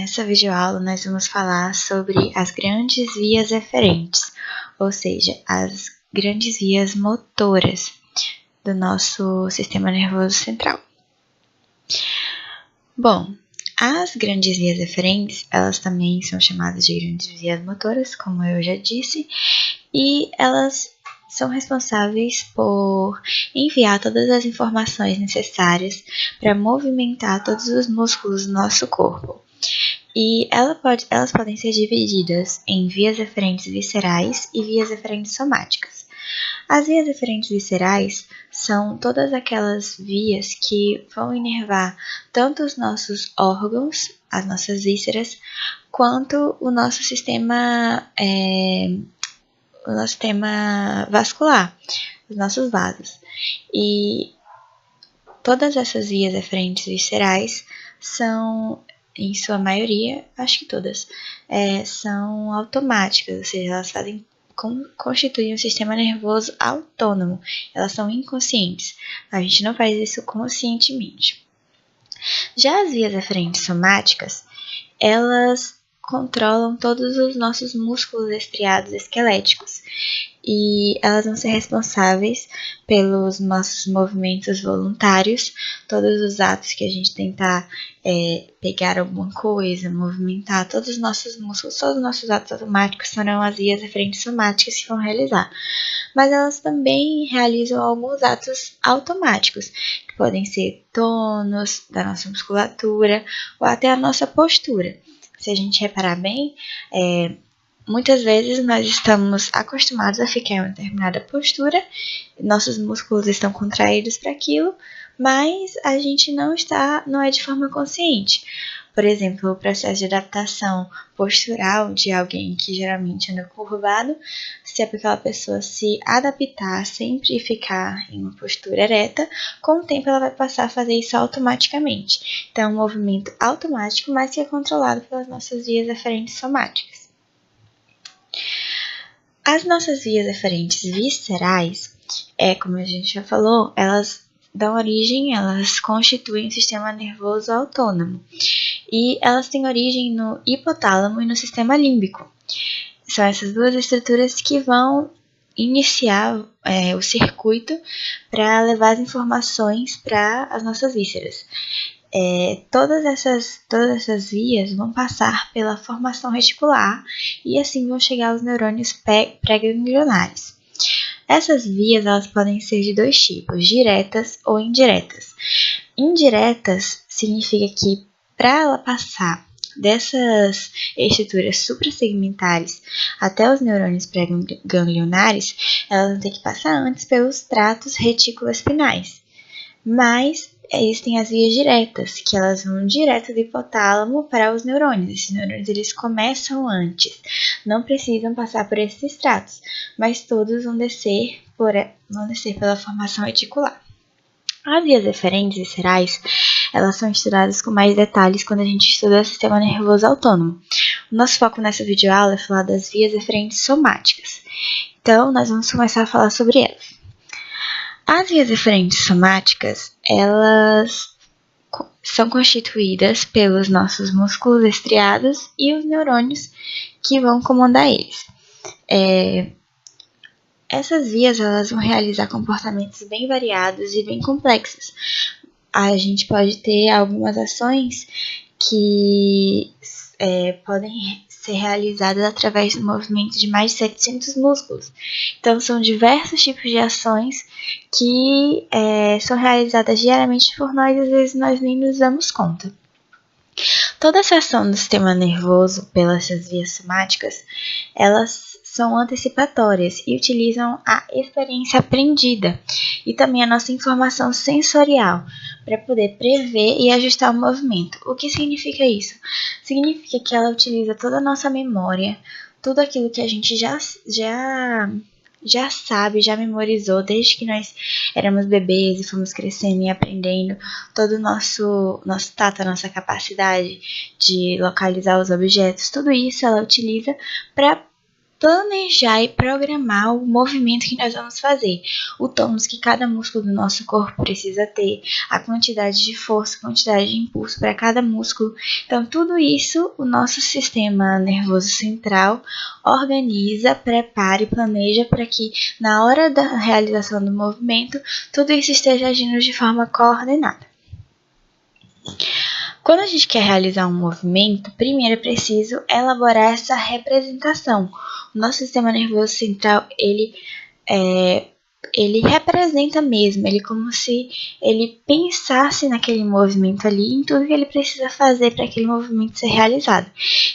nessa videoaula nós vamos falar sobre as grandes vias eferentes, ou seja, as grandes vias motoras do nosso sistema nervoso central. Bom, as grandes vias eferentes, elas também são chamadas de grandes vias motoras, como eu já disse, e elas são responsáveis por enviar todas as informações necessárias para movimentar todos os músculos do nosso corpo. E elas podem ser divididas em vias eferentes viscerais e vias eferentes somáticas. As vias eferentes viscerais são todas aquelas vias que vão inervar tanto os nossos órgãos, as nossas vísceras, quanto o nosso sistema vascular, os nossos vasos. E todas essas vias eferentes viscerais são, em sua maioria, acho que todas, são automáticas, ou seja, elas constituem um sistema nervoso autônomo, elas são inconscientes, a gente não faz isso conscientemente. Já as vias eferentes somáticas, elas controlam todos os nossos músculos estriados esqueléticos e elas vão ser responsáveis pelos nossos movimentos voluntários, todos os atos que a gente tentar pegar alguma coisa, movimentar, todos os nossos músculos, todos os nossos atos automáticos serão as vias eferentes somáticas que vão realizar. Mas elas também realizam alguns atos automáticos, que podem ser tônus da nossa musculatura ou até a nossa postura. Se a gente reparar bem, muitas vezes nós estamos acostumados a ficar em uma determinada postura, nossos músculos estão contraídos para aquilo, mas a gente não é de forma consciente. Por exemplo, o processo de adaptação postural de alguém que geralmente anda curvado, se é para aquela pessoa se adaptar sempre e ficar em uma postura ereta, com o tempo ela vai passar a fazer isso automaticamente. Então, é um movimento automático, mas que é controlado pelas nossas vias eferentes somáticas. As nossas vias eferentes viscerais, como a gente já falou, elas constituem um sistema nervoso autônomo. E elas têm origem no hipotálamo e no sistema límbico. São essas duas estruturas que vão iniciar o circuito para levar as informações para as nossas vísceras. Todas essas vias vão passar pela formação reticular e assim vão chegar aos neurônios pré-ganglionares. Essas vias elas podem ser de dois tipos, diretas ou indiretas. Indiretas significa que para ela passar dessas estruturas suprassegmentares até os neurônios pré-ganglionares, ela vai ter que passar antes pelos tratos reticuloespinais. Mas existem as vias diretas, que elas vão direto do hipotálamo para os neurônios. Esses neurônios eles começam antes, não precisam passar por esses tratos, mas todos vão descer pela formação reticular. As vias eferentes viscerais, elas são estudadas com mais detalhes quando a gente estuda o sistema nervoso autônomo. O nosso foco nessa videoaula é falar das vias eferentes somáticas. Então, nós vamos começar a falar sobre elas. As vias eferentes somáticas, elas são constituídas pelos nossos músculos estriados e os neurônios que vão comandar eles. Essas vias elas vão realizar comportamentos bem variados e bem complexos. A gente pode ter algumas ações que podem ser realizadas através do movimento de mais de 700 músculos. Então, são diversos tipos de ações que são realizadas diariamente por nós e às vezes nós nem nos damos conta. Toda essa ação do sistema nervoso pelas vias somáticas, elas são antecipatórias e utilizam a experiência aprendida e também a nossa informação sensorial para poder prever e ajustar o movimento. O que significa isso? Significa que ela utiliza toda a nossa memória, tudo aquilo que a gente já sabe, já memorizou desde que nós éramos bebês e fomos crescendo e aprendendo, todo o nosso tato, a nossa capacidade de localizar os objetos, tudo isso ela utiliza para planejar e programar o movimento que nós vamos fazer, o tônus que cada músculo do nosso corpo precisa ter, a quantidade de força, a quantidade de impulso para cada músculo. Então, tudo isso o nosso sistema nervoso central organiza, prepara e planeja para que na hora da realização do movimento, tudo isso esteja agindo de forma coordenada. Quando a gente quer realizar um movimento, primeiro é preciso elaborar essa representação. O nosso sistema nervoso central, ele representa mesmo, ele como se ele pensasse naquele movimento ali, em tudo que ele precisa fazer para aquele movimento ser realizado.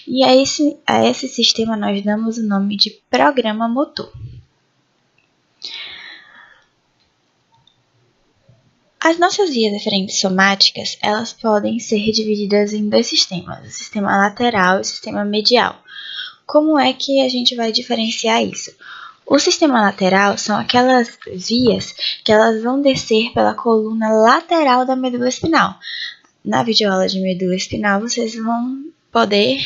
E a esse sistema nós damos o nome de programa motor. As nossas vias eferentes somáticas, elas podem ser divididas em dois sistemas, o sistema lateral e o sistema medial. Como é que a gente vai diferenciar isso? O sistema lateral são aquelas vias que elas vão descer pela coluna lateral da medula espinal. Na videoaula de medula espinal, vocês vão poder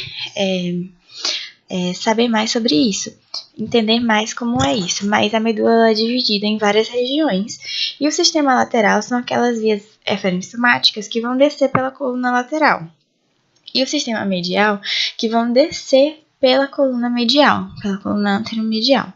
saber mais sobre isso, entender mais como é isso, mas a medula é dividida em várias regiões e o sistema lateral são aquelas vias eferentes somáticas que vão descer pela coluna lateral e o sistema medial que vão descer pela coluna medial, pela coluna anteromedial.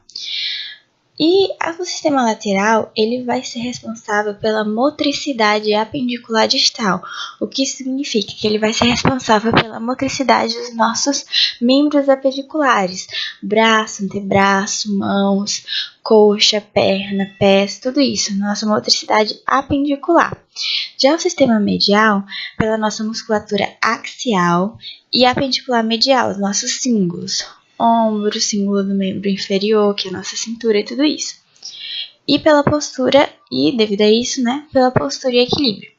E o sistema lateral, ele vai ser responsável pela motricidade apendicular distal, o que significa que ele vai ser responsável pela motricidade dos nossos membros apendiculares, braço, antebraço, mãos, coxa, perna, pés, tudo isso, nossa motricidade apendicular. Já o sistema medial, pela nossa musculatura axial e apendicular medial, os nossos cíngulos, ombro, símbolo do membro inferior, que é a nossa cintura e tudo isso. E pela postura, e devido a isso, pela postura e equilíbrio.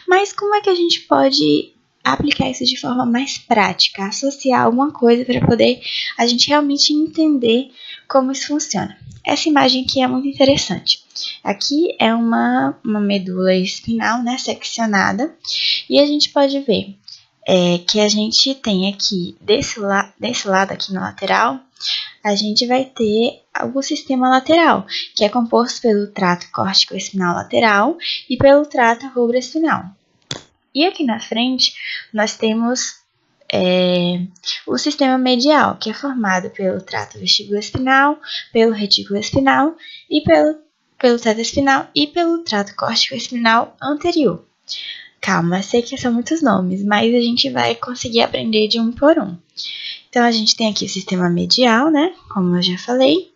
Mas como é que a gente pode aplicar isso de forma mais prática, associar alguma coisa para poder a gente realmente entender como isso funciona? Essa imagem aqui é muito interessante. Aqui é uma medula espinal, seccionada, e a gente pode ver que a gente tem aqui, desse lado aqui na lateral, a gente vai ter o sistema lateral, que é composto pelo trato córtico-espinal lateral e pelo trato rubroespinal. E aqui na frente, nós temos o sistema medial, que é formado pelo trato vestibuloespinal, pelo retículo espinal e pelo trato espinal e pelo trato córtico-espinal anterior. Calma, sei que são muitos nomes, mas a gente vai conseguir aprender de um por um. Então, a gente tem aqui o sistema medial, como eu já falei.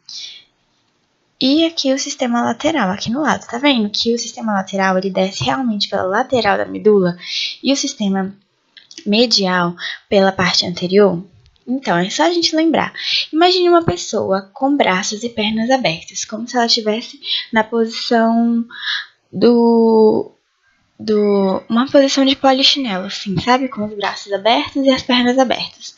E aqui o sistema lateral, aqui no lado. Tá vendo que o sistema lateral, ele desce realmente pela lateral da medula e o sistema medial pela parte anterior? Então, é só a gente lembrar. Imagine uma pessoa com braços e pernas abertas, como se ela estivesse na posição uma posição de polichinelo, assim, sabe? Com os braços abertos e as pernas abertas.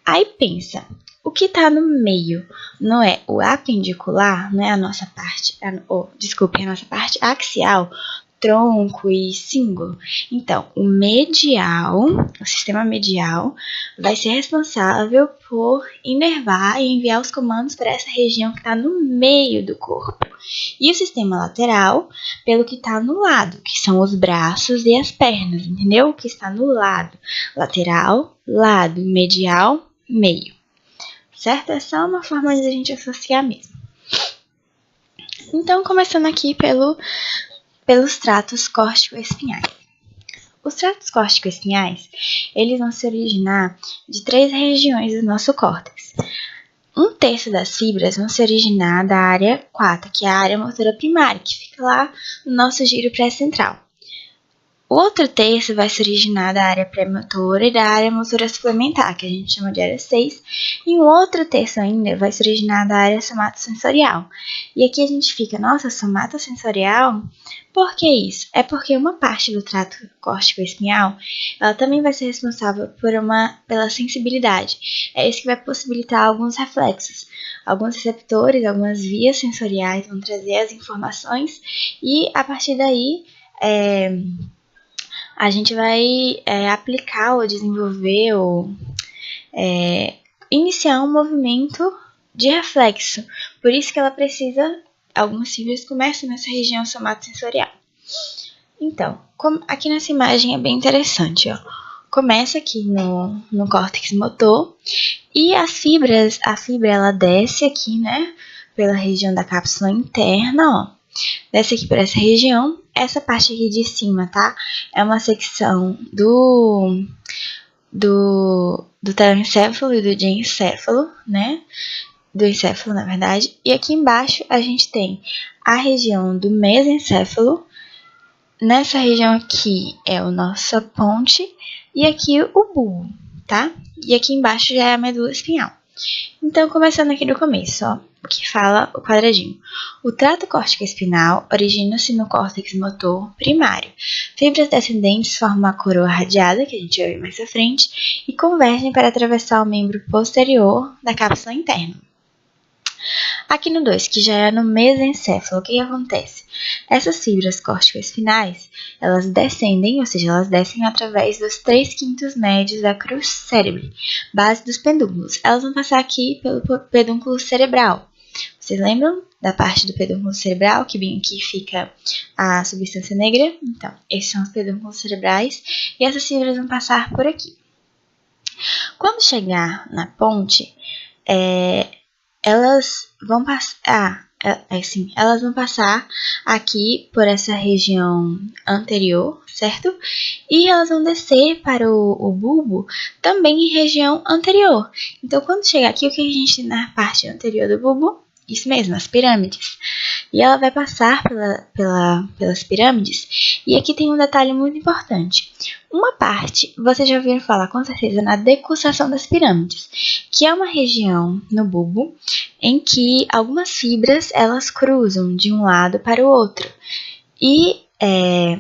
Aí pensa, o que tá no meio não é o apendicular, não é a nossa parte, a nossa parte axial, tronco e símbolo. Então, o sistema medial, vai ser responsável por inervar e enviar os comandos para essa região que está no meio do corpo. E o sistema lateral, pelo que está no lado, que são os braços e as pernas, entendeu? O que está no lado. Lateral, lado, medial, meio. Certo? É só uma forma de a gente associar mesmo. Então, começando aqui pelos tratos córtico-espinhais. Os tratos córtico-espinhais, eles vão se originar de 3 regiões do nosso córtex. 1/3 das fibras vão se originar da área 4, que é a área motora primária, que fica lá no nosso giro pré-central. O outro terço vai se originar da área pré-motora e da área motora suplementar, que a gente chama de área 6, e um outro terço ainda vai se originar da área somatosensorial. E aqui a gente fica, nossa, somatosensorial? Por que isso? É porque uma parte do trato córtico-espinhal, ela também vai ser responsável pela sensibilidade. É isso que vai possibilitar alguns reflexos. Alguns receptores, algumas vias sensoriais vão trazer as informações e, a partir daí, a gente vai aplicar ou desenvolver ou iniciar um movimento de reflexo. Por isso que ela precisa, algumas fibras começam nessa região somatosensorial. Então, aqui nessa imagem é bem interessante, ó. Começa aqui no córtex motor e a fibra ela desce aqui, né, pela região da cápsula interna, ó. Desce aqui por essa região. Essa parte aqui de cima, tá? É uma secção do telencéfalo e do diencéfalo, né? Do encéfalo, na verdade. E aqui embaixo a gente tem a região do mesencéfalo. Nessa região aqui é a nossa ponte e aqui o bulbo, tá? E aqui embaixo já é a medula espinhal. Então, começando aqui do começo, ó, que fala o quadradinho. O trato córtico-espinal origina-se no córtex motor primário. Fibras descendentes formam a coroa radiada, que a gente vai ver mais à frente, e convergem para atravessar o membro posterior da cápsula interna. Aqui no 2, que já é no mesencéfalo, o que acontece? Essas fibras córtico-espinais, elas descendem, ou seja, elas descem através dos 3/5 médios da crus cerebri, base dos pedúnculos. Elas vão passar aqui pelo pedúnculo cerebral. Vocês lembram da parte do pedúnculo cerebral, que bem aqui fica a substância negra? Então, esses são os pedúnculos cerebrais e essas fibras vão passar por aqui. Quando chegar na ponte, elas vão passar, elas vão passar aqui por essa região anterior, certo? E elas vão descer para o bulbo também em região anterior. Então, quando chegar aqui, o que a gente tem na parte anterior do bulbo? Isso mesmo, as pirâmides. E ela vai passar pelas pirâmides. E aqui tem um detalhe muito importante. Uma parte, vocês já ouviram falar com certeza na decussação das pirâmides, que é uma região no bulbo em que algumas fibras elas cruzam de um lado para o outro. E é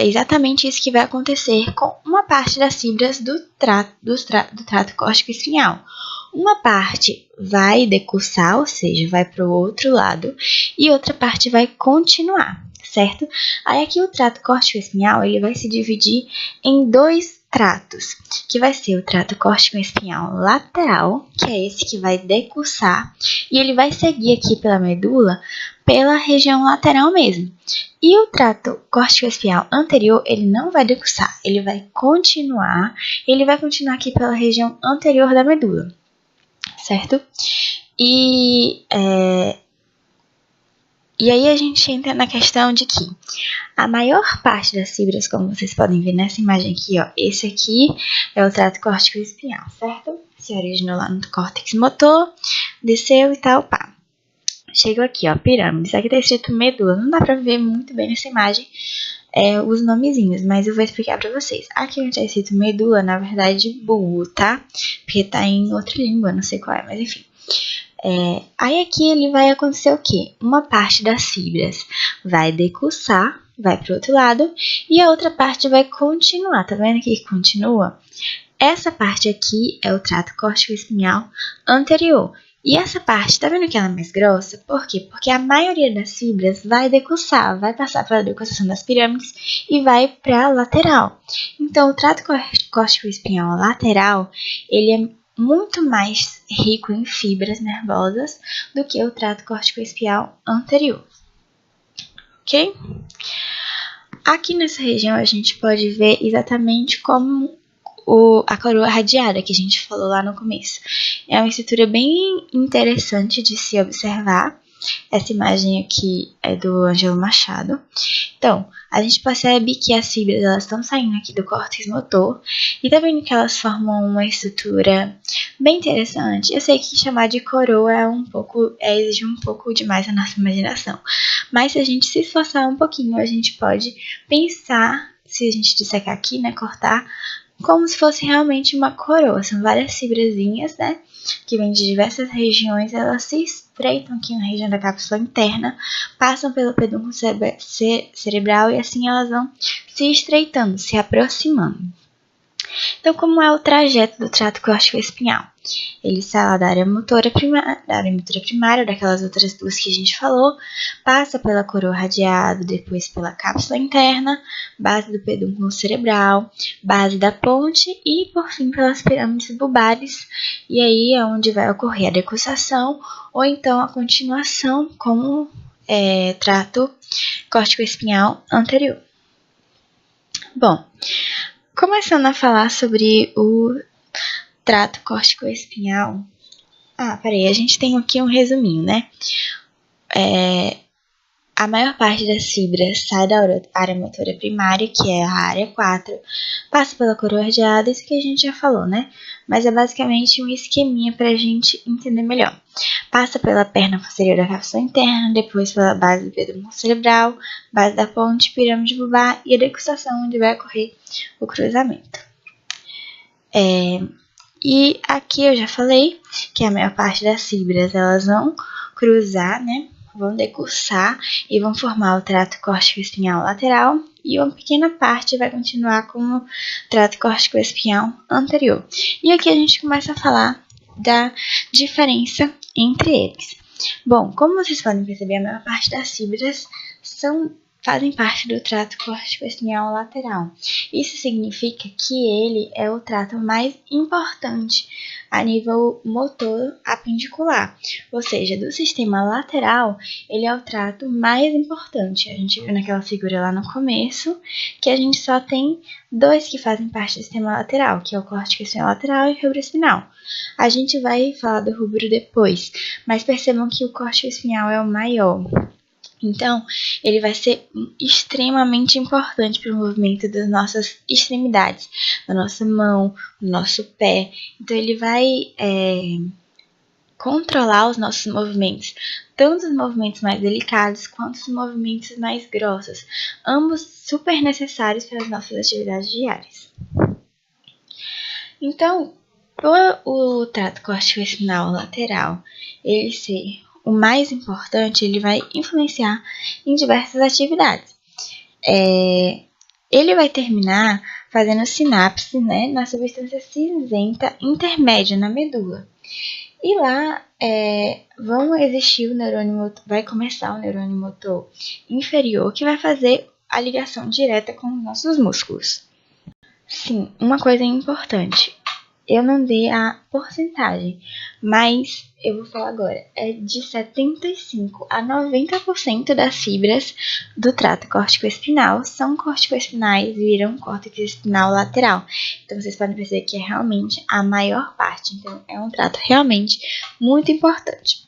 exatamente isso que vai acontecer com uma parte das fibras do trato córtico-espinhal. Uma parte vai decussar, ou seja, vai para o outro lado, e outra parte vai continuar, certo? Aí aqui o trato córtico-espinhal ele vai se dividir em 2 tratos, que vai ser o trato córtico-espinhal lateral, que é esse que vai decussar, e ele vai seguir aqui pela medula, pela região lateral mesmo. E o trato córtico-espinhal anterior, ele não vai decussar, ele vai continuar aqui pela região anterior da medula, certo? E aí a gente entra na questão de que a maior parte das fibras, como vocês podem ver nessa imagem aqui, ó, esse aqui é o trato córtico-espinhal, certo? Se originou lá no córtex motor, desceu e tal, pá. Chegou aqui, ó, pirâmides. Aqui tá escrito medula. Não dá pra ver muito bem nessa imagem os nomezinhos, mas eu vou explicar pra vocês. Aqui onde tá escrito medula, na verdade, bulbo, tá? Porque tá em outra língua, não sei qual é, mas enfim. Aí aqui ele vai acontecer o quê? Uma parte das fibras vai decussar, vai pro outro lado, e a outra parte vai continuar. Tá vendo aqui que continua? Essa parte aqui é o trato córtico-espinhal anterior. E essa parte, tá vendo que ela é mais grossa? Por quê? Porque a maioria das fibras vai decussar, vai passar pela decussação das pirâmides e vai para a lateral. Então, o trato córtico-espinhal lateral, ele é muito mais rico em fibras nervosas do que o trato córtico-espinhal anterior. Ok? Aqui nessa região a gente pode ver exatamente como a coroa radiada que a gente falou lá no começo. É uma estrutura bem interessante de se observar. Essa imagem aqui é do Ângelo Machado. Então, a gente percebe que as fibras elas estão saindo aqui do córtex motor e tá vendo que elas formam uma estrutura bem interessante. Eu sei que chamar de coroa exige um pouco demais a nossa imaginação, mas se a gente se esforçar um pouquinho, a gente pode pensar, se a gente dissecar aqui, né, cortar, como se fosse realmente uma coroa. São várias fibrazinhas, né, que vêm de diversas regiões, elas se estreitam aqui na região da cápsula interna, passam pelo pedúnculo cerebral e assim elas vão se estreitando, se aproximando. Então, como é o trajeto do trato córtico-espinhal? Ele sai lá da área motora primária, daquelas outras duas que a gente falou, passa pela coroa radiada, depois pela cápsula interna, base do pedúnculo cerebral, base da ponte e, por fim, pelas pirâmides bulbares. E aí é onde vai ocorrer a decussação ou então a continuação com o trato córtico-espinhal anterior. Bom, começando a falar sobre o trato córtico-espinhal. Peraí, a gente tem aqui um resuminho, né? A maior parte das fibras sai da área motora primária, que é a área 4, passa pela coroa radiada, isso que a gente já falou, né? Mas é basicamente um esqueminha para a gente entender melhor. Passa pela perna posterior da cápsula interna, depois pela base do pedúnculo cerebral, base da ponte, pirâmide bulbar e a decussação, onde vai ocorrer o cruzamento. E aqui eu já falei que a maior parte das fibras elas vão cruzar, né? Vão decussar e vão formar o trato córtico-espinhal lateral e uma pequena parte vai continuar como trato córtico-espinhal anterior. E aqui a gente começa a falar da diferença entre eles. Bom, como vocês podem perceber, a maior parte das fibras fazem parte do trato córtico-espinhal lateral. Isso significa que ele é o trato mais importante a nível motor apendicular, ou seja, do sistema lateral, ele é o trato mais importante. A gente viu naquela figura lá no começo que a gente só tem dois que fazem parte do sistema lateral, que é o córtex espinhal lateral e o rubro espinal. A gente vai falar do rubro depois, mas percebam que o córtex espinhal é o maior. Então, ele vai ser extremamente importante para o movimento das nossas extremidades, da nossa mão, do nosso pé. Então, ele vai controlar os nossos movimentos, tanto os movimentos mais delicados quanto os movimentos mais grossos, ambos super necessários para as nossas atividades diárias. Então, por o trato córtico-espinal lateral ele ser o mais importante, ele vai influenciar em diversas atividades. Ele vai terminar fazendo sinapse, né, na substância cinzenta intermédia na medula. E lá vai começar o neurônio motor inferior, que vai fazer a ligação direta com os nossos músculos. Sim, uma coisa importante. Eu não dei a porcentagem, mas eu vou falar agora. É de 75% a 90% das fibras do trato córtico-espinal são corticoespinais e viram córtex espinal lateral. Então, vocês podem perceber que é realmente a maior parte. Então, é um trato realmente muito importante.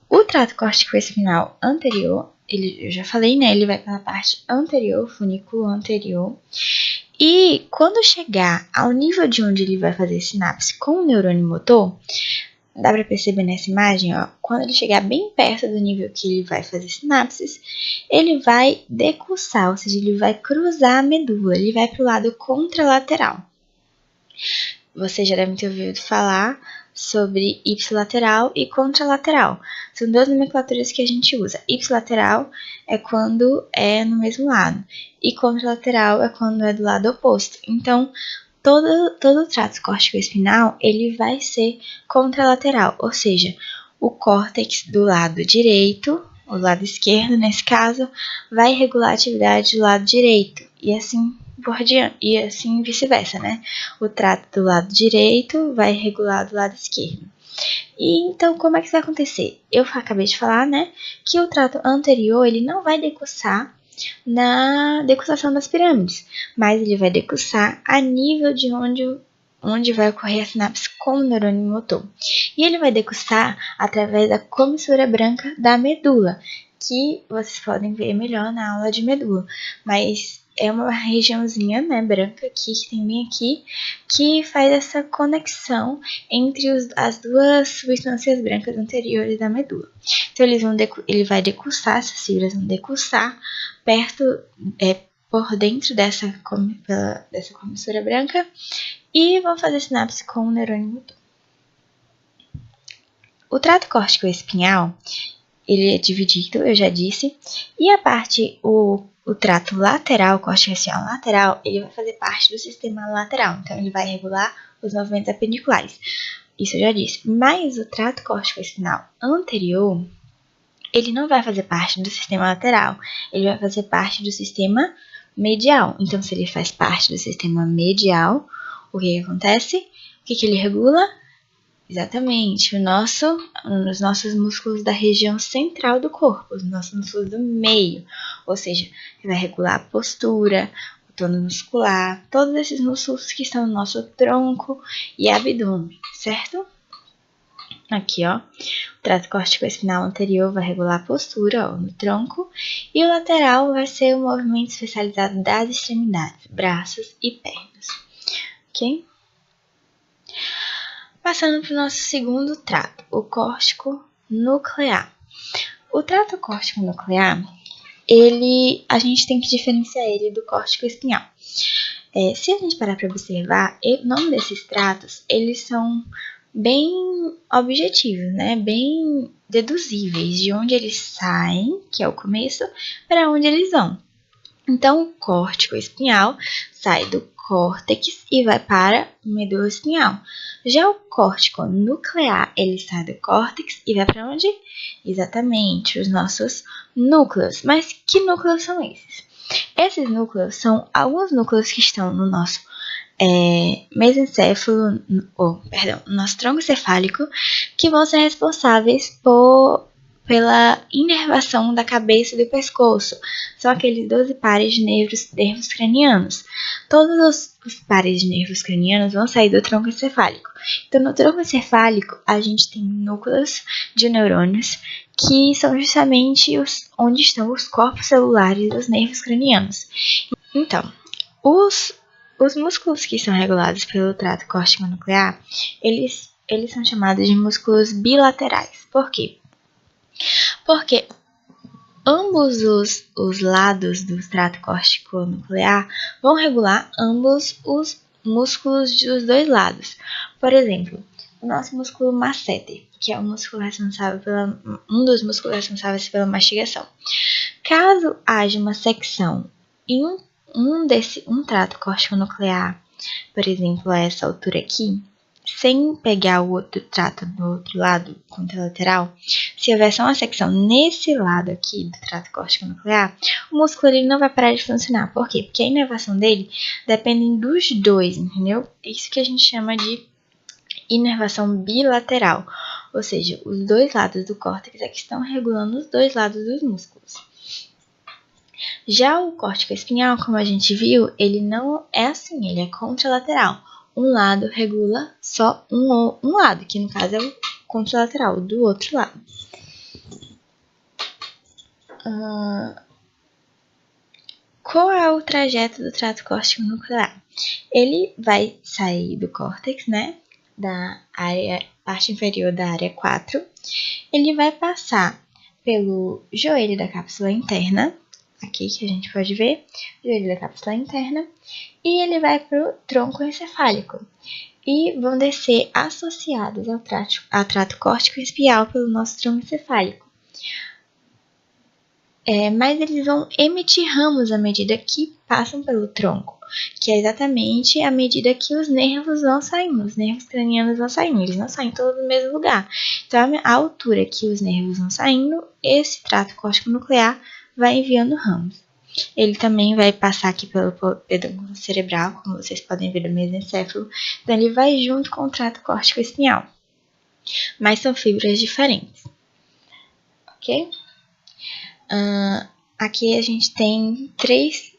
O trato córtico-espinal anterior, eu já falei, né? Ele vai pela parte anterior, funículo anterior. E quando chegar ao nível de onde ele vai fazer sinapse com o neurônio motor, dá para perceber nessa imagem, ó, quando ele chegar bem perto do nível que ele vai fazer sinapses, ele vai decussar, ou seja, ele vai cruzar a medula, ele vai para o lado contralateral. Vocês já devem ter ouvido falar sobre ipsilateral e contralateral. São duas nomenclaturas que a gente usa. Ipsilateral é quando é no mesmo lado e contralateral é quando é do lado oposto. Então, todo o trato córtico-espinal ele vai ser contralateral, ou seja, o córtex do lado direito, o lado esquerdo nesse caso, vai regular a atividade do lado direito e assim por diante, e assim vice-versa, né? O trato do lado direito vai regular do lado esquerdo. E então, como é que isso vai acontecer? Eu acabei de falar, né, que o trato anterior ele não vai decussar na decussação das pirâmides, mas ele vai decussar a nível de onde vai ocorrer a sinapse com o neurônio motor. E ele vai decussar através da comissura branca da medula, que vocês podem ver melhor na aula de medula, mas é uma regiãozinha, né, branca aqui, que tem bem aqui, que faz essa conexão entre as duas substâncias brancas anteriores da medula. Então, ele vai decussar, essas fibras vão decussar por dentro dessa comissura branca e vão fazer sinapse com o neurônio motor. O trato córtico-espinhal, ele é dividido, eu já disse, e a parte, o o trato lateral, o córtex espinhal lateral, ele vai fazer parte do sistema lateral. Então, ele vai regular os movimentos apendiculares. Isso eu já disse. Mas o trato córtico espinal anterior, ele não vai fazer parte do sistema lateral. Ele vai fazer parte do sistema medial. Então, se ele faz parte do sistema medial, o que acontece? O que ele regula? Exatamente, os nossos músculos da região central do corpo, os nossos músculos do meio. Ou seja, ele vai regular a postura, o tônus muscular, todos esses músculos que estão no nosso tronco e abdômen, certo? Aqui, ó, o trato córtico espinal anterior vai regular a postura, ó, no tronco, e o lateral vai ser o movimento especializado das extremidades, braços e pernas, ok? Passando para o nosso segundo trato, o córtico nuclear. O trato córtico nuclear, a gente tem que diferenciar ele do córtico espinhal. Se a gente parar para observar, o nome desses tratos, eles são bem objetivos, né? Bem deduzíveis de onde eles saem, que é o começo, para onde eles vão. Então, o córtico espinhal sai do córtex e vai para a medula espinhal. Já o córtico nuclear, ele sai do córtex e vai para onde? Exatamente, os nossos núcleos. Mas que núcleos são esses? Esses núcleos são alguns núcleos que estão no nosso mesencéfalo, nosso tronco cefálico, que vão ser responsáveis pela inervação da cabeça e do pescoço. São aqueles 12 pares de nervos cranianos. Todos os pares de nervos cranianos vão sair do tronco encefálico. Então, no tronco encefálico, a gente tem núcleos de neurônios que são justamente onde estão os corpos celulares dos nervos cranianos. Então, os músculos que são regulados pelo trato córtico nuclear, eles são chamados de músculos bilaterais. Por quê? Porque ambos os lados do trato córtico nuclear vão regular ambos os músculos dos dois lados. Por exemplo, o nosso músculo masseter, que é um dos músculos responsáveis pela mastigação. Caso haja uma secção em um trato córtico nuclear, por exemplo, a essa altura aqui, sem pegar o outro trato do outro lado contralateral, se houver só uma secção nesse lado aqui do trato córtico nuclear, o músculo ele não vai parar de funcionar. Por quê? Porque a inervação dele depende dos dois, entendeu? Isso que a gente chama de inervação bilateral, ou seja, os dois lados do córtex é que estão regulando os dois lados dos músculos. Já o córtico espinhal, como a gente viu, ele não é assim, ele é contralateral. Um lado regula só um lado, que no caso é o contralateral, do outro lado. Qual é o trajeto do trato córtico nuclear? Ele vai sair do córtex, né, da parte inferior da área 4. Ele vai passar pelo joelho da cápsula interna, aqui que a gente pode ver, joelho da cápsula interna, e ele vai para o tronco encefálico. E vão descer associados ao trato córtico espinhal pelo nosso tronco encefálico. Mas eles vão emitir ramos à medida que passam pelo tronco, que é exatamente à medida que os nervos vão saindo, os nervos cranianos vão saindo, eles não saem todos no mesmo lugar. Então, à altura que os nervos vão saindo, esse trato córtico nuclear vai enviando ramos. Ele também vai passar aqui pelo pedúnculo cerebral, como vocês podem ver do mesencéfalo. Então, ele vai junto com o trato córtico espinhal. Mas são fibras diferentes. Ok? Aqui a gente tem três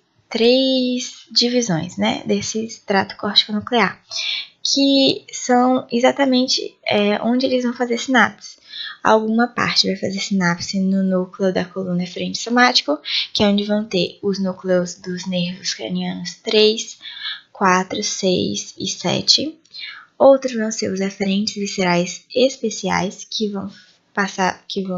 divisões, né, desse trato córtico nuclear, que são exatamente onde eles vão fazer sinapse. Alguma parte vai fazer sinapse no núcleo da coluna eferente somático, que é onde vão ter os núcleos dos nervos cranianos 3, 4, 6 e 7. Outros vão ser os eferentes viscerais especiais, que vão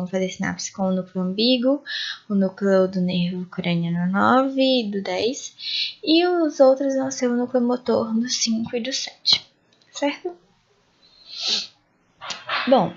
fazer sinapse com o núcleo umbigo, o núcleo do nervo craniano 9 e do 10, e os outros vão ser o núcleo motor do 5 e do 7, certo? Bom,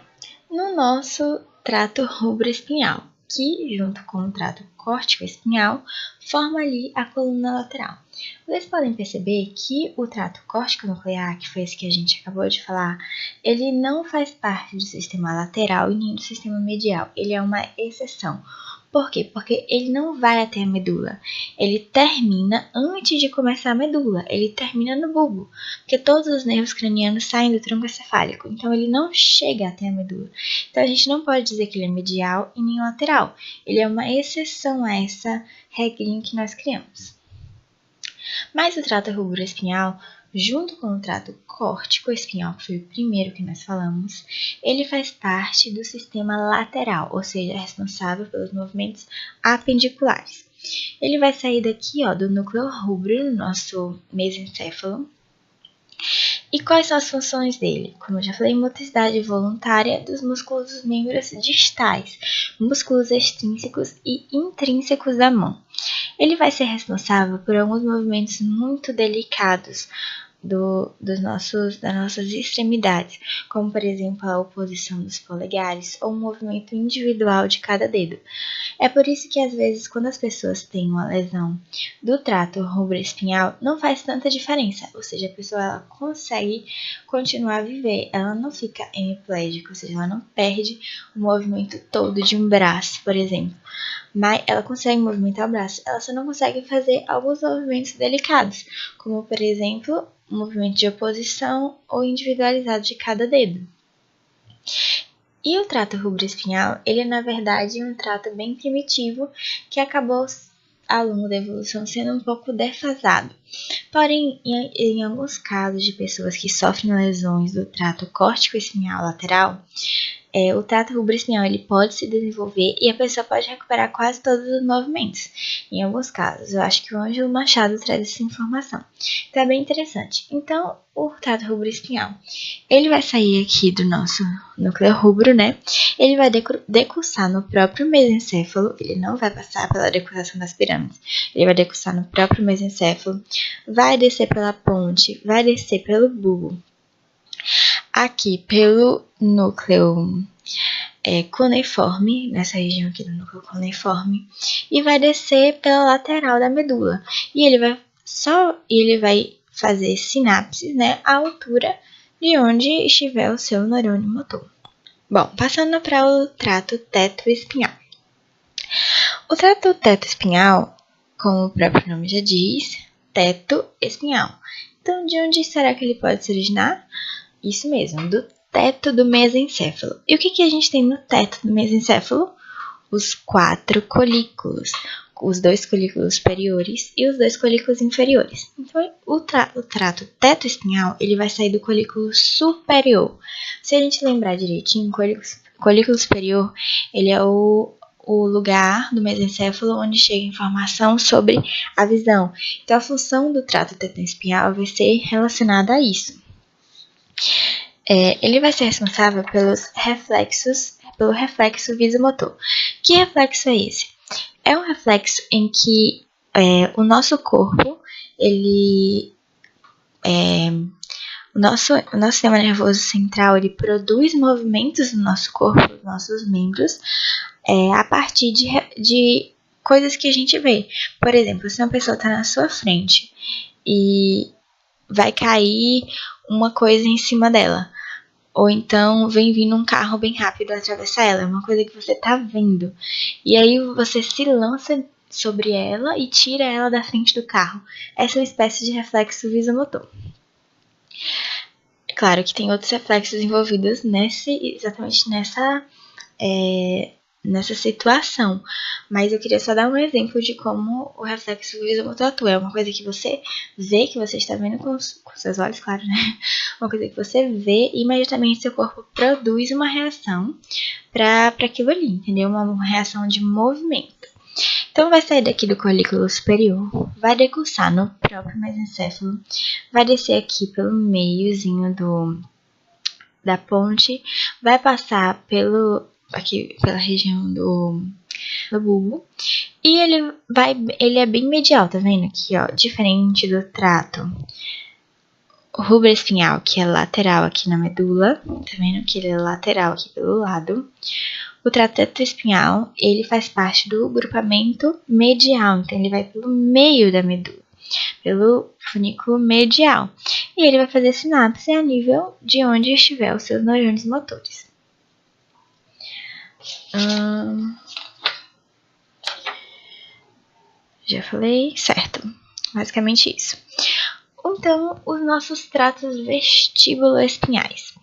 no nosso trato rubroespinhal, que, junto com o trato córtico-espinhal, forma ali a coluna lateral. Vocês podem perceber que o trato córtico-nuclear, que foi esse que a gente acabou de falar, ele não faz parte do sistema lateral e nem do sistema medial. Ele é uma exceção. Por quê? Porque ele não vai até a medula. Ele termina antes de começar a medula. Ele termina no bulbo. Porque todos os nervos cranianos saem do tronco encefálico. Então, ele não chega até a medula. Então, a gente não pode dizer que ele é medial e nem lateral. Ele é uma exceção a essa regrinha que nós criamos. Mas o trato rubroespinhal, junto com o trato córtico-espinhal, que foi o primeiro que nós falamos, ele faz parte do sistema lateral, ou seja, é responsável pelos movimentos apendiculares. Ele vai sair daqui, ó, do núcleo rúbreo, do nosso mesencéfalo. E quais são as funções dele? Como eu já falei, motricidade voluntária dos músculos dos membros distais, músculos extrínsecos e intrínsecos da mão. Ele vai ser responsável por alguns movimentos muito delicados das nossas extremidades, como por exemplo a oposição dos polegares ou o movimento individual de cada dedo. É por isso que às vezes quando as pessoas têm uma lesão do trato rubroespinhal não faz tanta diferença, ou seja, a pessoa ela consegue continuar a viver, ela não fica hemiplégica, ou seja, ela não perde o movimento todo de um braço, por exemplo. Mas ela consegue movimentar o braço, ela só não consegue fazer alguns movimentos delicados, como por exemplo, o movimento de oposição ou individualizado de cada dedo. E o trato rubroespinhal, ele é na verdade um trato bem primitivo que acabou ao longo da evolução sendo um pouco defasado. Porém, em alguns casos de pessoas que sofrem lesões do trato córtico-espinhal lateral, o trato rubroespinhal ele pode se desenvolver e a pessoa pode recuperar quase todos os movimentos. Em alguns casos, eu acho que o Ângelo Machado traz essa informação. Então, é bem interessante. Então, o trato rubroespinhal, ele vai sair aqui do nosso núcleo rubro, né? Ele vai decussar no próprio mesencéfalo, ele não vai passar pela decussação das pirâmides. Ele vai decussar no próprio mesencéfalo, vai descer pela ponte, vai descer pelo bulbo. Aqui pelo núcleo cuneiforme, nessa região aqui do núcleo cuneiforme, e vai descer pela lateral da medula. E ele vai fazer sinapses, né, à altura de onde estiver o seu neurônio motor. Bom, passando para o trato teto-espinhal. O trato teto-espinhal, como o próprio nome já diz, teto-espinhal. Então, de onde será que ele pode se originar? Isso mesmo, do teto do mesencéfalo. E o que a gente tem no teto do mesencéfalo? Os 4 colículos, os 2 colículos superiores e os 2 colículos inferiores. Então, o trato teto-espinhal, ele vai sair do colículo superior. Se a gente lembrar direitinho, o colículo superior, ele é o lugar do mesencéfalo onde chega informação sobre a visão. Então, a função do trato teto-espinhal vai ser relacionada a isso. Ele vai ser responsável pelo reflexo visomotor. Que reflexo é esse? É um reflexo em que o nosso corpo, o nosso sistema nervoso central, ele produz movimentos no nosso corpo, nos nossos membros, a partir de coisas que a gente vê. Por exemplo, se uma pessoa está na sua frente e vai cair uma coisa em cima dela, ou então vem vindo um carro bem rápido atravessar ela, é uma coisa que você tá vendo, e aí você se lança sobre ela e tira ela da frente do carro. Essa é uma espécie de reflexo visomotor. É claro que tem outros reflexos envolvidos exatamente nessa situação, mas eu queria só dar um exemplo de como o reflexo visomotor atua. É uma coisa que você vê, que você está vendo com seus olhos, claro, né? Uma coisa que você vê e imediatamente seu corpo produz uma reação para aquilo ali, entendeu? Uma reação de movimento. Então, vai sair daqui do colículo superior, vai decussar no próprio mesencéfalo, vai descer aqui pelo meiozinho da ponte, vai passar aqui pela região do bulbo, e ele é bem medial, tá vendo aqui, ó, diferente do trato rubroespinhal, que é lateral aqui na medula, tá vendo que ele é lateral aqui pelo lado. O trato retroespinhal, ele faz parte do grupamento medial, então ele vai pelo meio da medula, pelo funículo medial. E ele vai fazer sinapse a nível de onde estiver os seus neurônios motores. Já falei, certo. Basicamente isso. Então, os nossos tratos vestibuloespinhais.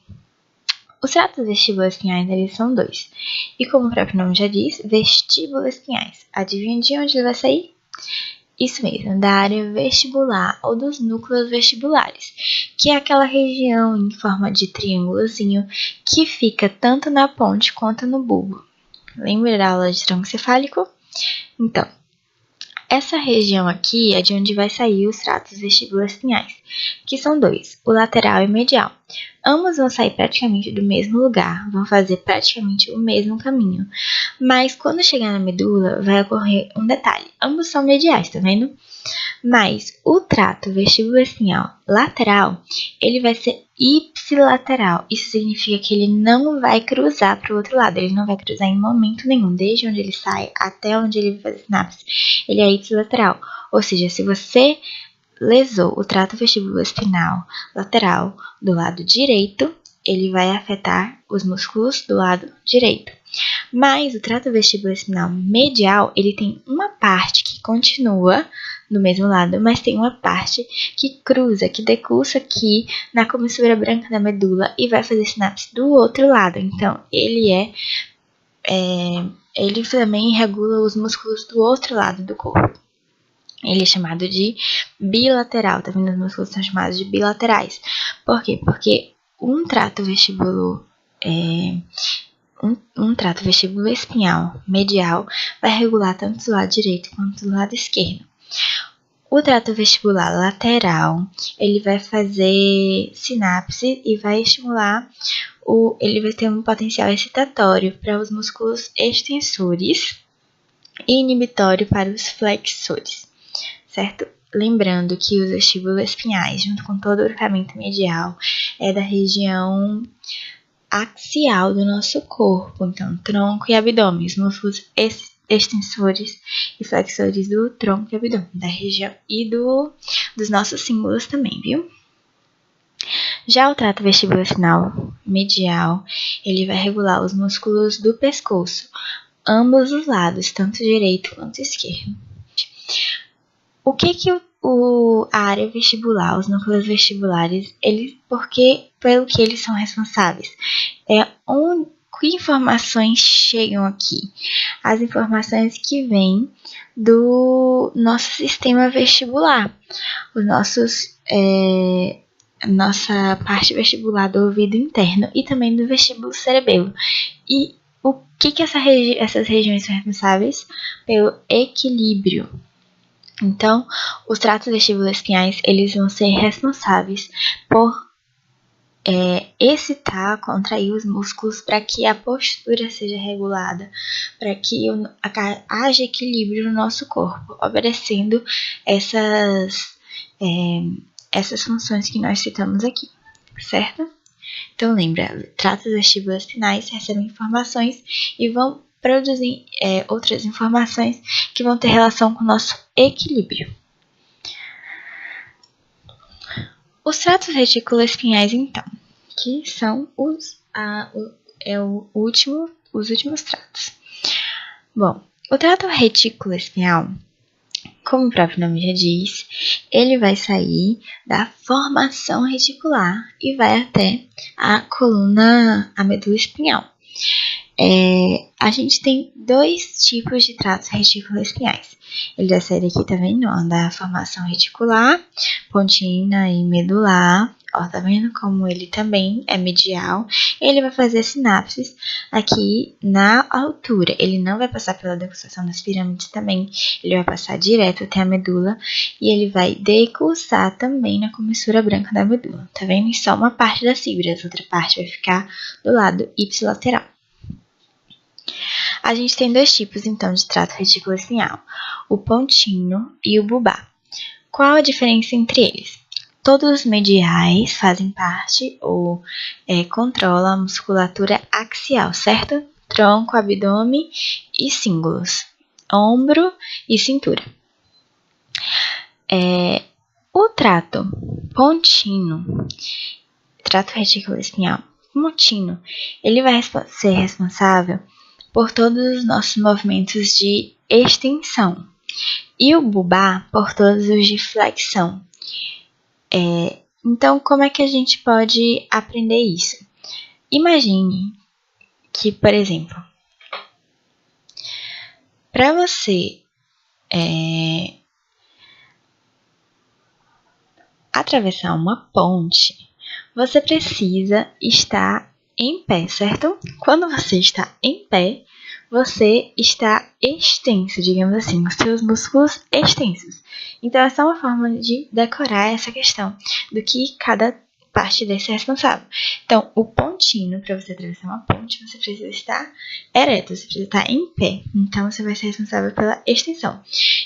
Os tratos vestibuloespinhais, eles são 2. E como o próprio nome já diz, vestibuloespinhais. Adivinha de onde ele vai sair? Isso mesmo, da área vestibular ou dos núcleos vestibulares, que é aquela região em forma de triângulozinho que fica tanto na ponte quanto no bulbo. Lembra da aula de tronco cefálico? Então, essa região aqui é de onde vai sair os tratos vestibuloespinhais, que são 2, o lateral e o medial. Ambos vão sair praticamente do mesmo lugar, vão fazer praticamente o mesmo caminho. Mas quando chegar na medula, vai ocorrer um detalhe. Ambos são mediais, tá vendo? Mas o trato vestibuloespinhal lateral, ele vai ser ipsilateral. Isso significa que ele não vai cruzar para o outro lado. Ele não vai cruzar em momento nenhum, desde onde ele sai até onde ele vai fazer sinapse. Ele é ipsilateral. Ou seja, se você lesou o trato vestibuloespinal lateral do lado direito, ele vai afetar os músculos do lado direito. Mas o trato vestibuloespinal medial, ele tem uma parte que continua do mesmo lado, mas tem uma parte que cruza, que decursa aqui na comissura branca da medula e vai fazer sinapse do outro lado. Então, ele também regula os músculos do outro lado do corpo. Ele é chamado de bilateral, tá vendo? Os músculos são chamados de bilaterais. Por quê? Porque um trato vestibuloespinhal medial vai regular tanto do lado direito quanto do lado esquerdo. O trato vestibular lateral, ele vai fazer sinapse e vai estimular, ele vai ter um potencial excitatório para os músculos extensores e inibitório para os flexores, certo? Lembrando que os vestibuloespinhais, junto com todo o grupamento medial, é da região axial do nosso corpo, então tronco e abdômen, os músculos extensores e flexores do tronco e abdômen, da região e dos nossos símbolos também, viu? Já o trato vestibuloespinal medial, ele vai regular os músculos do pescoço, ambos os lados, tanto direito quanto esquerdo. O que a área vestibular, os núcleos vestibulares, pelo que eles são responsáveis? Que informações chegam aqui? As informações que vêm do nosso sistema vestibular, nossa parte vestibular do ouvido interno e também do vestíbulo cerebelo. E o que essas regiões são responsáveis? Pelo equilíbrio. Então, os tratos vestibuloespinhais, eles vão ser responsáveis por excitar, contrair os músculos para que a postura seja regulada, para que haja equilíbrio no nosso corpo, obedecendo essas funções que nós citamos aqui, certo? Então, lembra, tratos vestibuloespinais recebem informações e vão produzir outras informações que vão ter relação com o nosso equilíbrio. Os tratos reticuloespinhais, então, que são os últimos tratos. Bom, o trato reticuloespinhal, como o próprio nome já diz, ele vai sair da formação reticular e vai até a medula espinhal. A gente tem 2 tipos de tratos reticuloespinhais. Ele vai sair daqui, tá vendo? Da formação reticular, pontina e medular. Ó, tá vendo como ele também é medial? Ele vai fazer sinapses aqui na altura. Ele não vai passar pela decursação das pirâmides também. Ele vai passar direto até a medula e ele vai decursar também na comissura branca da medula. Tá vendo? E só uma parte das fibras, outra parte vai ficar do lado ipsilateral. A gente tem 2 tipos, então, de trato reticuloespinhal, o pontino e o bulbar. Qual a diferença entre eles? Todos os mediais fazem parte ou controlam a musculatura axial, certo? tronco, abdômen e cíngulos, ombro e cintura. O trato pontino, trato reticular espinhal pontino, ele vai ser responsável por todos os nossos movimentos de extensão e o bulbar por todos os de flexão. Então, como é que a gente pode aprender isso? Imagine que, por exemplo, para você atravessar uma ponte, você precisa estar em pé, certo? Quando você está em pé, você está extenso, digamos assim, os seus músculos extensos. Então, essa é uma forma de decorar essa questão do que cada parte desse é responsável. Então, o pontino, para você atravessar uma ponte, você precisa estar ereto, você precisa estar em pé. Então, você vai ser responsável pela extensão.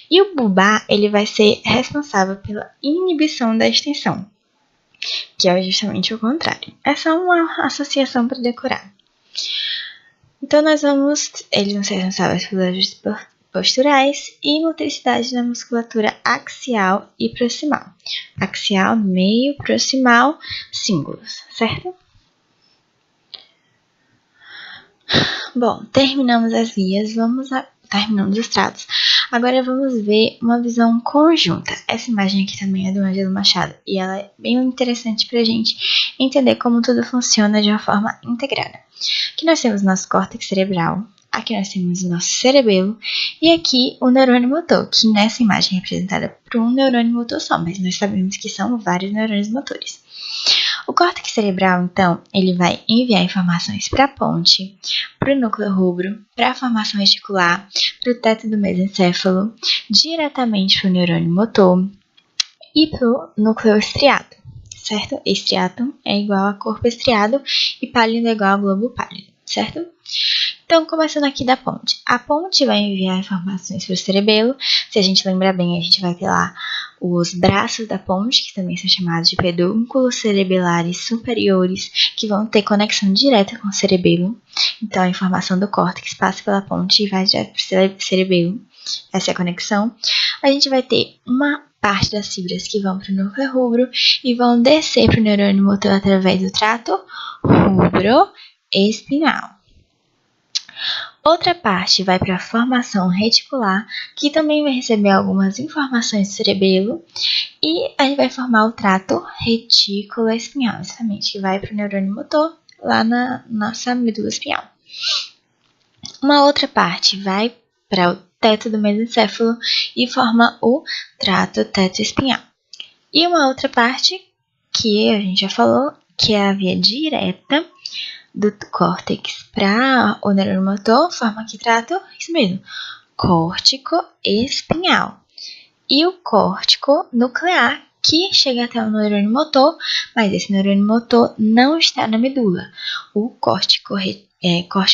E o bulbar, ele vai ser responsável pela inibição da extensão, que é justamente o contrário. É só uma associação para decorar. Então, eles vão ser responsáveis pelos ajustes posturais e motricidade na musculatura axial e proximal. Axial, meio, proximal, cíngulos, certo? Bom, terminamos as vias, terminamos os tratos. Agora vamos ver uma visão conjunta. Essa imagem aqui também é do Ângelo Machado e ela é bem interessante para a gente entender como tudo funciona de uma forma integrada. Aqui nós temos nosso córtex cerebral, aqui nós temos o nosso cerebelo e aqui o neurônio motor, que nessa imagem é representada por um neurônio motor só, mas nós sabemos que são vários neurônios motores. O córtex cerebral, então, ele vai enviar informações para a ponte, para o núcleo rubro, para a formação reticular, para o teto do mesencéfalo, diretamente para o neurônio motor e para o núcleo estriado, certo? Estriatum é igual a corpo estriado e pálido é igual a globo pálido, certo? Então, começando aqui da ponte. A ponte vai enviar informações para o cerebelo. Se a gente lembrar bem, a gente vai ter lá os braços da ponte, que também são chamados de pedúnculos cerebelares superiores, que vão ter conexão direta com o cerebelo. Então, a informação do córtex passa pela ponte e vai direto para o cerebelo. Essa é a conexão. A gente vai ter uma parte das fibras que vão para o núcleo rubro e vão descer para o neurônio motor através do trato rubro-espinal. Outra parte vai para a formação reticular, que também vai receber algumas informações do cerebelo, e a gente vai formar o trato retículo-espinhal, exatamente, que vai para o neurônio motor, lá na nossa medula espinhal. Uma outra parte vai para o teto do mesencéfalo e forma o trato teto-espinhal. E uma outra parte, que a gente já falou, que é a via direta do córtex para o neurônio motor, forma que trato, isso mesmo, córtico-espinhal. E o córtico nuclear, que chega até o neurônio motor, mas esse neurônio motor não está na medula. O córtico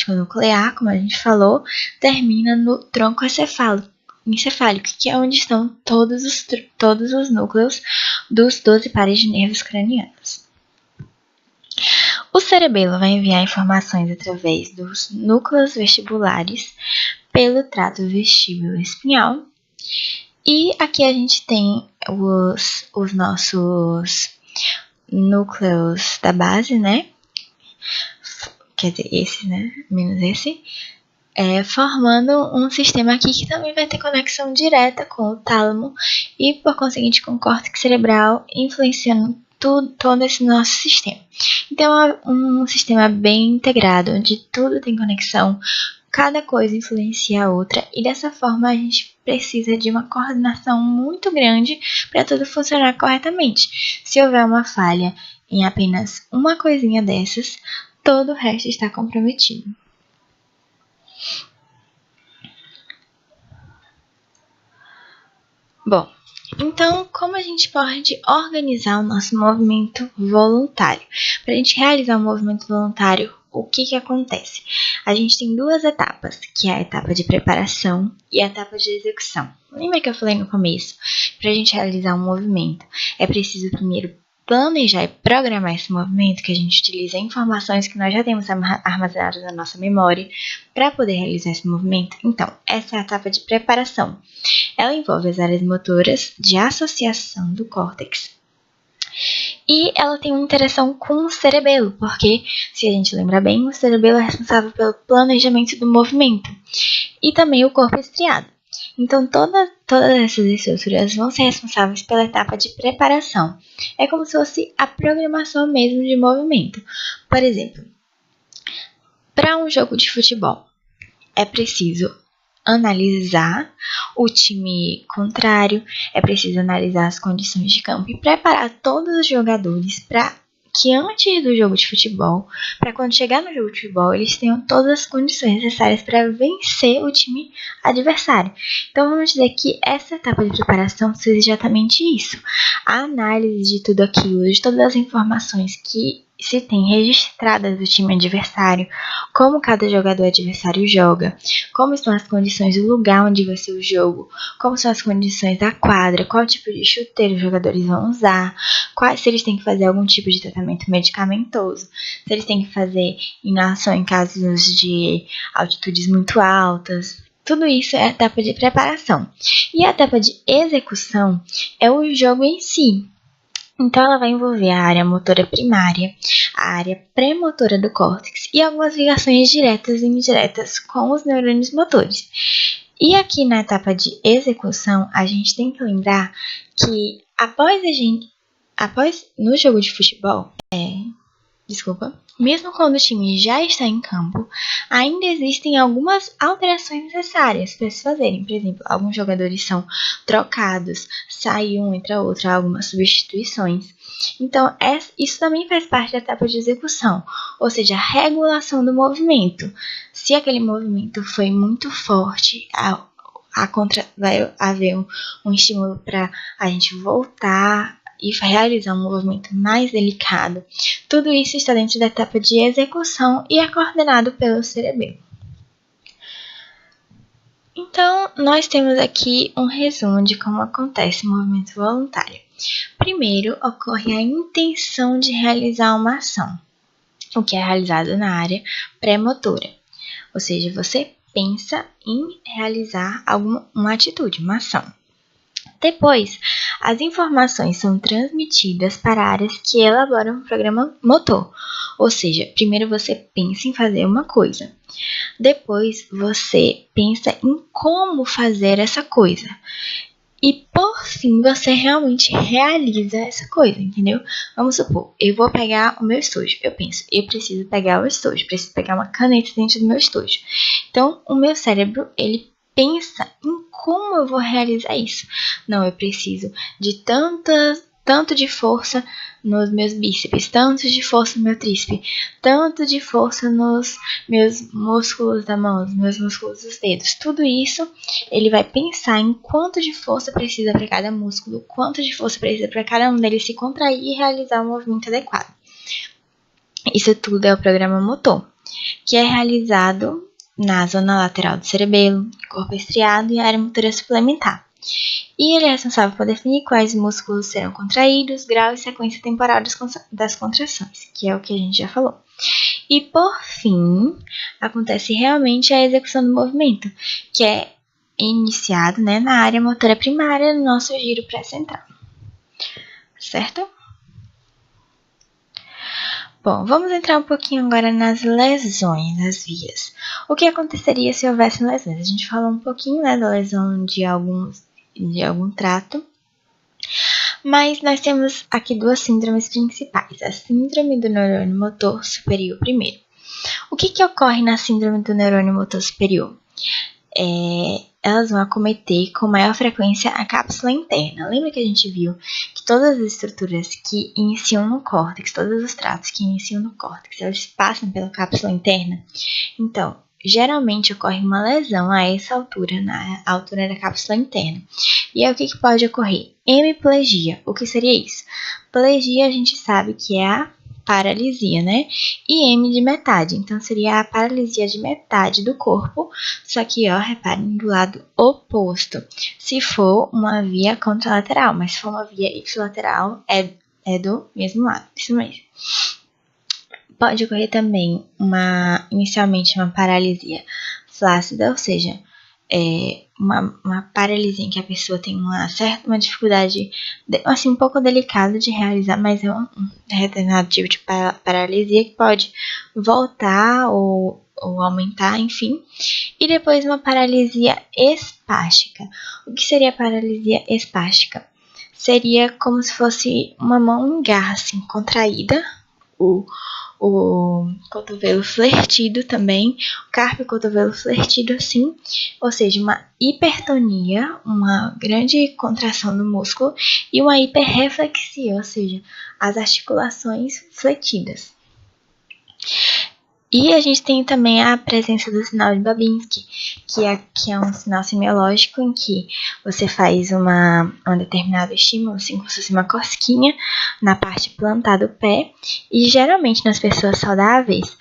nuclear, como a gente falou, termina no tronco encefálico, que é onde estão todos os núcleos dos 12 pares de nervos cranianos. O cerebelo vai enviar informações através dos núcleos vestibulares pelo trato vestíbulo-espinhal. E aqui a gente tem os nossos núcleos da base, né? Quer dizer, esse, né? Menos esse. Formando um sistema aqui que também vai ter conexão direta com o tálamo e, por conseguinte, com o córtex cerebral, influenciando todo esse nosso sistema. Então, é um sistema bem integrado, onde tudo tem conexão, cada coisa influencia a outra, e dessa forma a gente precisa de uma coordenação muito grande para tudo funcionar corretamente. Se houver uma falha em apenas uma coisinha dessas, todo o resto está comprometido. Bom, então, como a gente pode organizar o nosso movimento voluntário? Para a gente realizar um movimento voluntário, o que acontece? A gente tem duas etapas, que é a etapa de preparação e a etapa de execução. Lembra que eu falei no começo? Para a gente realizar um movimento, é preciso primeiro planejar e programar esse movimento, que a gente utiliza informações que nós já temos armazenadas na nossa memória para poder realizar esse movimento. Então, essa é a etapa de preparação. Ela envolve as áreas motoras de associação do córtex. E ela tem uma interação com o cerebelo, porque, se a gente lembrar bem, o cerebelo é responsável pelo planejamento do movimento e também o corpo estriado. Então, todas essas estruturas vão ser responsáveis pela etapa de preparação. É como se fosse a programação mesmo de movimento. Por exemplo, para um jogo de futebol, é preciso analisar o time contrário, é preciso analisar as condições de campo e preparar todos os jogadores para que antes do jogo de futebol, para quando chegar no jogo de futebol, eles tenham todas as condições necessárias para vencer o time adversário. Então, vamos dizer que essa etapa de preparação seja exatamente isso. A análise de tudo aquilo, de todas as informações que se tem registradas do time adversário, como cada jogador adversário joga, como estão as condições do lugar onde vai ser o jogo, como são as condições da quadra, qual tipo de chuteiro os jogadores vão usar, se eles têm que fazer algum tipo de tratamento medicamentoso, se eles têm que fazer inalação em casos de altitudes muito altas. Tudo isso é a etapa de preparação. E a etapa de execução é o jogo em si. Então, ela vai envolver a área motora primária, a área pré-motora do córtex e algumas ligações diretas e indiretas com os neurônios motores. E aqui na etapa de execução, a gente tem que lembrar que após no jogo de futebol, mesmo quando o time já está em campo, ainda existem algumas alterações necessárias para se fazerem. Por exemplo, alguns jogadores são trocados, sai um, entra outro, há algumas substituições. Então, isso também faz parte da etapa de execução, ou seja, a regulação do movimento. Se aquele movimento foi muito forte, vai haver um estímulo para a gente voltar e realizar um movimento mais delicado. Tudo isso está dentro da etapa de execução e é coordenado pelo cerebelo. Então, nós temos aqui um resumo de como acontece o movimento voluntário. Primeiro, ocorre a intenção de realizar uma ação, o que é realizado na área pré-motora. Ou seja, você pensa em realizar uma atitude, uma ação. Depois, as informações são transmitidas para áreas que elaboram o programa motor. Ou seja, primeiro você pensa em fazer uma coisa. Depois, você pensa em como fazer essa coisa. E, por fim, você realmente realiza essa coisa, entendeu? Vamos supor, eu vou pegar o meu estojo. Eu penso, eu preciso pegar o estojo, preciso pegar uma caneta dentro do meu estojo. Então, o meu cérebro, ele pensa em como eu vou realizar isso. Não, eu preciso de tanto de força nos meus bíceps, tanto de força no meu tríceps, tanto de força nos meus músculos da mão, nos meus músculos dos dedos. Tudo isso, ele vai pensar em quanto de força precisa para cada músculo, quanto de força precisa para cada um deles se contrair e realizar o movimento adequado. Isso tudo é o programa motor, que é realizado na zona lateral do cerebelo, corpo estriado e área motora suplementar. E ele é responsável por definir quais músculos serão contraídos, grau e sequência temporal das contrações, que é o que a gente já falou. E por fim, acontece realmente a execução do movimento, que é iniciado na área motora primária do nosso giro pré-central. Certo? Bom, vamos entrar um pouquinho agora nas lesões das vias. O que aconteceria se houvesse lesões? A gente falou um pouquinho da lesão de algum trato, mas nós temos aqui duas síndromes principais. A síndrome do neurônio motor superior primeiro. O que ocorre na síndrome do neurônio motor superior? Elas vão acometer com maior frequência a cápsula interna. Lembra que a gente viu que todas as estruturas que iniciam no córtex, todos os tratos que iniciam no córtex, eles passam pela cápsula interna? Então, geralmente ocorre uma lesão a essa altura, na altura da cápsula interna. E aí, o que pode ocorrer? Hemiplegia. O que seria isso? Plegia a gente sabe que é a paralisia, E M de metade. Então, seria a paralisia de metade do corpo, só que, reparem, do lado oposto. Se for uma via contralateral, mas se for uma via ipsilateral, é é do mesmo lado, isso mesmo. Pode ocorrer também inicialmente uma paralisia flácida, ou seja, uma paralisia em que a pessoa tem uma dificuldade, assim, um pouco delicada de realizar, mas é um determinado tipo de paralisia que pode voltar ou aumentar, enfim. E depois uma paralisia espástica. O que seria paralisia espástica? Seria como se fosse uma mão em garra, assim, contraída, o cotovelo flertido também, o carpo e o cotovelo flertido assim, ou seja, uma hipertonia, uma grande contração do músculo, e uma hiperreflexia, ou seja, as articulações fletidas. E a gente tem também a presença do sinal de Babinski, que é um sinal semiológico em que você faz um determinado estímulo, assim como se fosse uma cosquinha na parte plantar do pé. E geralmente nas pessoas saudáveis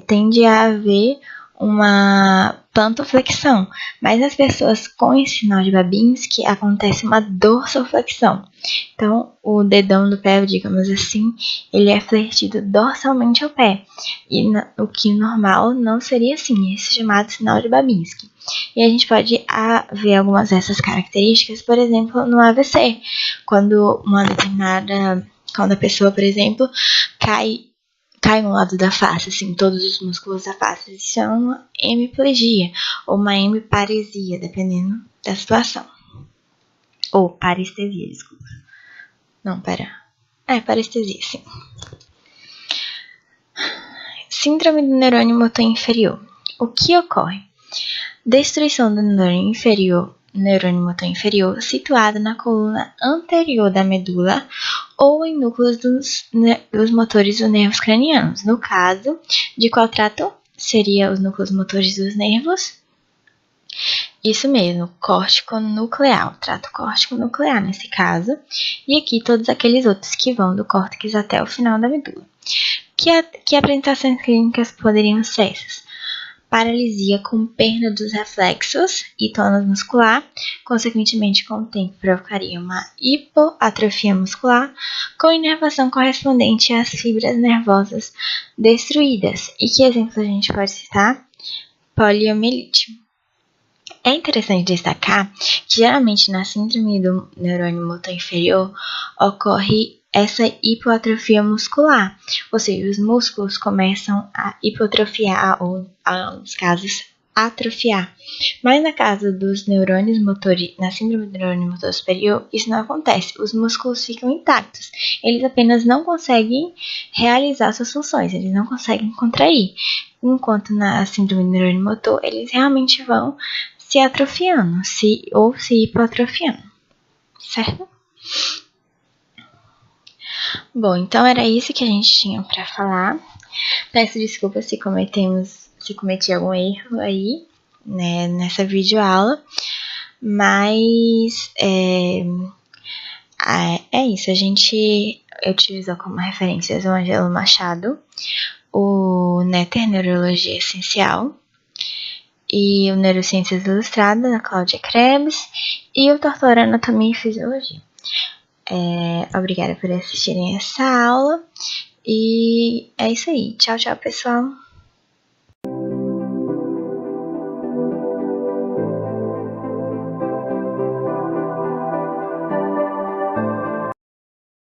tende a haver uma plantoflexão, mas nas pessoas com esse sinal de Babinski acontece uma dorsoflexão. Então, o dedão do pé, digamos assim, ele é flertido dorsalmente ao pé, e o que normal não seria assim, esse chamado sinal de Babinski. E a gente pode ver algumas dessas características, por exemplo, no AVC, quando a pessoa, por exemplo, cai no lado da face, assim, todos os músculos da face. Isso é uma hemiplegia ou uma hemiparesia, dependendo da situação. Ou parestesia, desculpa. Não, pera. Parestesia, sim. Síndrome do neurônio motor inferior. O que ocorre? Destruição do neurônio motor inferior situado na coluna anterior da medula ou em núcleos dos motores dos nervos cranianos. No caso, de qual trato? Seria os núcleos motores dos nervos. Isso mesmo, córtico-nuclear, trato córtico-nuclear nesse caso. E aqui todos aqueles outros que vão do córtex até o final da medula. Que apresentações clínicas poderiam ser essas? Paralisia com perda dos reflexos e tônus muscular, consequentemente com o tempo provocaria uma hipoatrofia muscular, com inervação correspondente às fibras nervosas destruídas. E que exemplo a gente pode citar? Poliomielite. É interessante destacar que geralmente na síndrome do neurônio motor inferior ocorre essa hipoatrofia muscular, ou seja, os músculos começam a hipotrofiar ou, em alguns casos, atrofiar. Mas na casa dos neurônios motores, na síndrome do neurônio motor superior, isso não acontece. Os músculos ficam intactos. Eles apenas não conseguem realizar suas funções, eles não conseguem contrair. Enquanto na síndrome do neurônio motor, eles realmente vão se atrofiando, ou se hipoatrofiando, certo? Bom, então era isso que a gente tinha para falar. Peço desculpas se cometi algum erro aí, né, nessa videoaula, mas é isso. A gente utilizou como referências o Ângelo Machado, o Néter Neurologia Essencial, e o Neurociências Ilustradas, da Cláudia Krebs, e o Tortura Anatomia e Fisiologia. Obrigada por assistirem essa aula, e é isso aí. Tchau, tchau, pessoal!